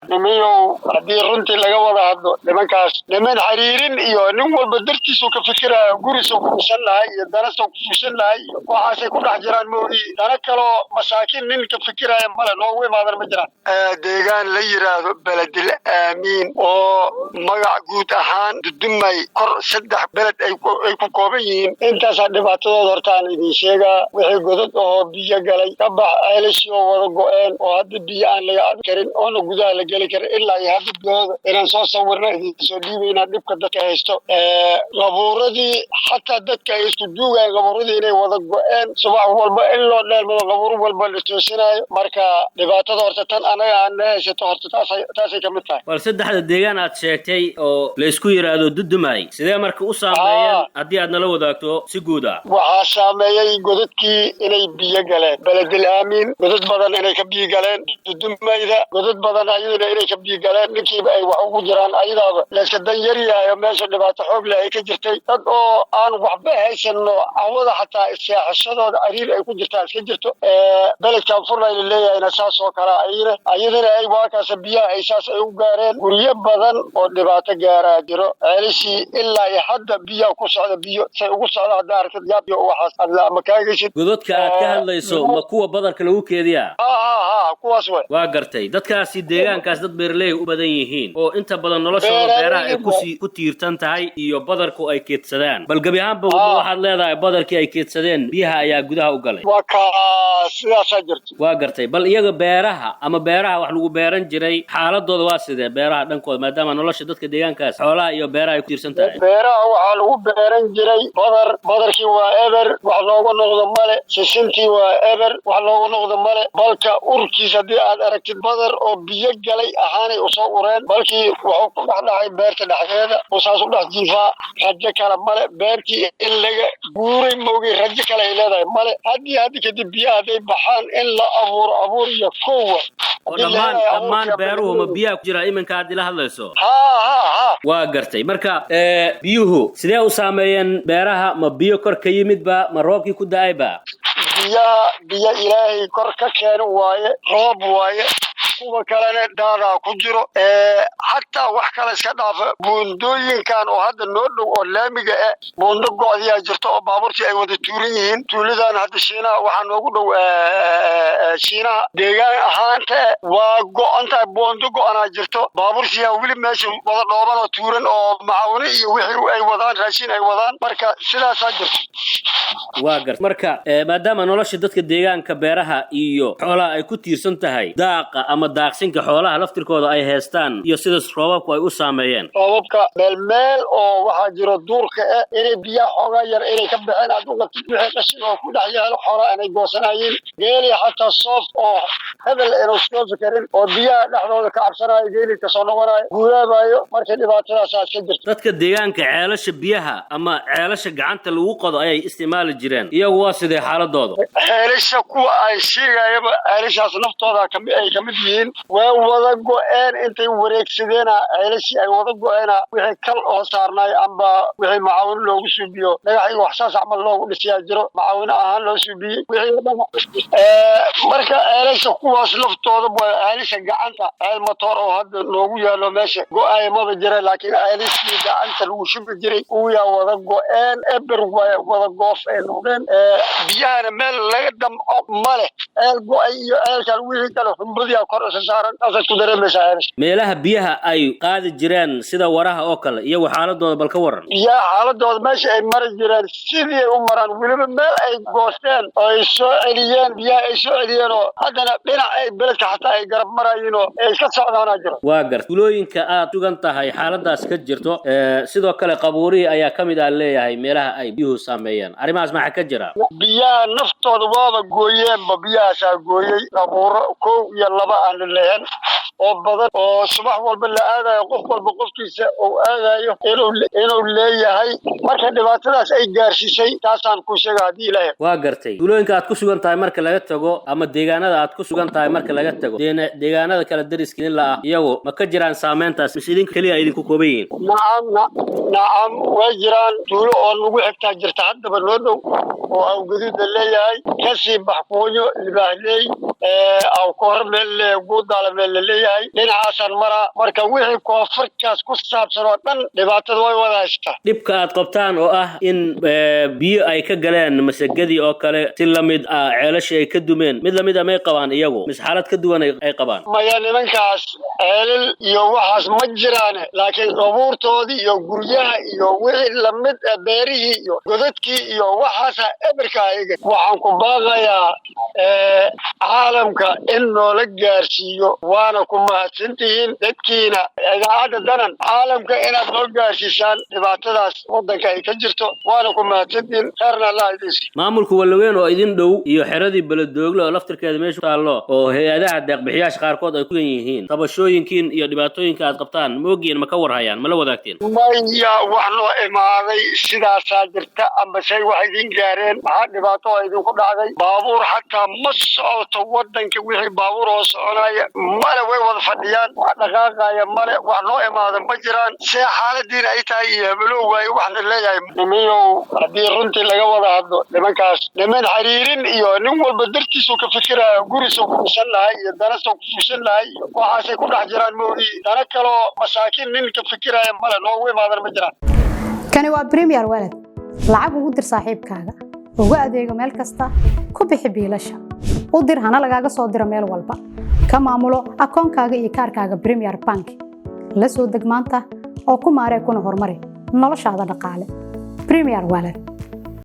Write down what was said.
نميو هدي رنتي لقى وضع هدو لمن كاس لمن حريرين إيو نمو البدرتي سو كفكرة قوري سو كفشن لهاي دانا سو كفشن لهاي وحاسي كل حجران موغي دانا كالو مساكين نين كفكرة يمالا نووي مادر مجران ديغان ليرا بلد الآمين ومقع قوت أهان دمي كور سدح بلد أيكو كوبيين انتا سادباتو دورتان إذن شيغا وحي قدد بيجا قلي كبح عيلشي ووضقوين وهاد بيجان لغا كرين اونو قدا لغالي كرين إلا يهاد بيجا إنان سو صورنا إذن سو ديبينا دبك دكا هيستو غبوردي حتى دكا هيستو دوغا غبوردي إني وضقوين صباح والبا إلو ليل مدو غبور والبا لتوسيناي ماركا دباتو دورتان أنا عنا هيستو هورتو تاسي كمتاي والسدح الديغان aad sheegtay oo la isku yiraahdo dudumay sidee marka u saameeyeen hadii aad nala wadaagto si guud ah waxa saameeyay godadkii inay biyo galeen baladil aamin godad badan inay ka biyo galeen dudumayda godad badan ayaduna inay ka biyo galeen ninkiiba ay wax ugu jiraan ayadaaba la iska dan yaryahay meesha dhibaato xoog leh ay ka jirtay dad oo aan waxba haysanno awada xataa isyaashadooda ariir ay ku jirtaa iska jirto baladkan furlay leeyahay saas oo kala ayaduna ay waakaas biyaha ay saas ay u gaareen guriyo badan oo dhibaato gaaraa jiro ceelishii ilaa iyo hadda biyaha ku socda biyo say ugu socda hadda arkad yaab iyo waxaas adla ma kaagaysid godadka aad ka hadlayso ma kuwa badarka lagu keediyaa kuwaas way waa gartay dadkaasi deegaankaas dad beeraley u badan yihiin oo inta badan noloshooda beeraha ay ku tiirtan tahay iyo badarku ay keedsadaan bal gabi ahaanba waxaad leedahay badarkii ay keedsadeen biyaha ayaa gudaha u galay waa ka sidaas jirto waa gartay bal iyaga beeraha ama beeraha wax lagu beeran jiray xaaladooda waa sidee beeraha dhankooda maadaama nolosha dadka deegaankaas xoolaha iyo beeraha ay ku tiirsan tahay beeraha waxa lagu beeran jiray badarkii waa eber wax looga noqdo male sisintii waa eber wax looga noqdo male balka urkiis hadii aad aragtid badar oo biyo galay ahaanay u soo ureen balkii wuxuu ku dhaxdhacay beerta dhexdeeda oo saas u dhex jiifaa rajo kale male beertii in laga guuray moogay rajo kale ay leedahay male hadii kadib biyaha haday baxaan in la abuur iyo kowa dhammaan beeruhu ma biyaha ku jira iminka aad ila hadlayso waa gartay marka biyuhu sidee u saameeyeen beeraha ma biyo kor ka yimidba ma roobkii ku da'ayba biyo ilaahay kor ka keen waaye roob waaye kuwa kalena daadaa ku jiro hataa wax kale iska dhaafa buundooyinkan oo hadda noo dhow oo laamiga buundo go'diyaa jirto oo baabuurtii ay wada tuuran yihiin tuuladan hadda shiinaha waxaa noogu dhow shiinaha deegaan ahaanta waa go'antahay buundo go'anaa jirto baabuurtiyaa weli meesha wada dhooban oo tuuran oo macaawine iyo wixii ay wadaan raashin ay wadaan marka sidaasaa jirto waa gartay marka maadaama nolosha dadka deegaanka beeraha iyo xoolaha ay ku tiirsan tahay daaqa ama daaqsinka xoolaha laftirkooda ay heestaan iyo sida roobabku ay u saameeyeen roobabka meel oo waxa jiro duurka inay biyaha xoogaa yar inay ka baxeen aduga wixii qashin oo ku dhex yaalo xoolaha inay goosanayeen geeli xataa soof oo hebel inuu soo fakarin oo biyaha dhexdooda ka cabsanayo geeli ka soo noqonayo guulaabayo markay dhibaatadaas ka jirto dadka deegaanka ceelasha biyaha ama ceelasha gacanta lagu qodo ayay isticmaali jireen iyagu waa sidee xaaladooda ceelasha kuwa ay sheegayaba ceelashaas naftooda ay kamid yihiin waa wada go'een intay wareegsadeen ceelashii ay wada go'een wixii kal oo saarnay amba wixii macaawin loogu suubiyo dhagax iyo waxsaas camal loogu dhisiyaa jiro macaawin ahaan loo suubiyey marka ceelasha kuwaas laftooda waa ceelasha gacanta ceel matoor oo hadda noogu yaalo meesha go'ay maba jira laakiin ceelashii gacanta lagu shubi jiray uu yaa wada go'een eber wada goof ay noqdeen biyahana meel laga damco male ceel go'ay iyo ceelkan wixii kale xumbadiyaa kor isa saaran asaad ku dareemaysaa meelaha biyaha ay qaadi jireen sida waraha oo kale iyo xaaladooda bal ka waran biyaha xaaladooda meesha ay mari jireen sidii ay u maraan weliba meel ay goosteen oo ay soo celiyeen biyaha ay soo celiyeen oo haddana dhinac ay beledka xataa ay garab marayeen oo ay iska socdaanaa jiro waa gartay tulooyinka aad sugan tahay xaaladaas ka jirto sidoo kale qabuurihii ayaa ka mid ah leeyahay meelaha ay biyuhu saameeyeen arrimahaas maxaa ka jira biyaha naftooda waaba gooyeenba biyahaasaa gooyey qabuuro 1 iyo 2 aan leeyahay oo badan oo subax walba la aadayo qof walba qofkiisa oo aadayo inuu leeyahay marka dhibaatadaas ay gaarsiisay taasaan ku sheegay hadii ilaahay waa gartay tulooyinka aad ku sugan tahay marka laga tago ama deegaanada aad ku sugan tahay marka laga tago deegaanada kala dariskiin la ah iyagu ma ka jiraan saameyntaas idin kaliya idinku koobayeen nacam way jiraan tuulo oo lagu xigtaa jirta haddaba noo dhow oo aw gaduud leeyahay kasi baxkuunyo libaahley aw kormel buudaala meel la leeyahay dhinacaasan mara marka wixii koonfurkaas ku saabsan oo dhan dhibaatada way wada haystaa dhibka aad qabtaan oo ah in biyo ay ka galeen masagadii oo kale si lamid ah ceelashii ay ka dumeen mid lamid ah may qabaan iyagu mis xaalad ka duwan ay qabaan maya nimankaas ceelal iyo waxaas ma jiraan laakiin abuurtoodii iyo guryaha iyo wixii lamid ah beerihii iyo godadkii iyo waxaas eberka ayaga waxaan ku baaqayaa caalamka in noola gaarsiiyo waana ku mahadsantihiin dadkiina idaacadda danan caalamka inaad noo gaarsiisaan dhibaatadaas waddanka ay ka jirto waana ku mahadsantihiin khayrna allah idin siiyo maamulka Walaweyn oo idin dhow iyo xeradii Beledoogle oo laftirkeeda meesha taalo oo hay'adaha deeq-bixiyaasha qaarkood ay ku yihiin tabashooyinkiin iyo dhibaatooyinka aad qabtaan moogeen ma ka warhayaan ma la wadaagteen maya wax noo imaaday sidaasaa jirta amba shay wax idin gaareen maxaa dhibaato oo idinku dhacday baabuur xataa ma socoto waddanka wixii baabuur oo soconaya male way wada fadhiyaan wax dhaqaaqaya male wax noo imaada ma jiraan see xaaladiina ay tahay iyo hebelow waaye waxna leeyahay nimayow haddii runtii laga wada hadlo nimankaas niman xiriirin iyo nin walba dartiisuu ka fikiraya gurisuu ku fusan lahay iyo danasuu ku fusan lahay iyo waxaasay ku dhex jiraan moogi dana kaloo masaakiin nin ka fikiraya male noogu imaadan ma jiraan kani waa Premier Wallet lacag ugu dir saaxiibkaaga ugu adeego meel kasta ku bixi biilasha u dir hana lagaaga soo diro meel walba ka maamulo akoonkaaga iyo kaarkaaga Premier Bank la soo deg maanta oo ku maaree kuna horumari noloshaada dhaqaale Premier Wallet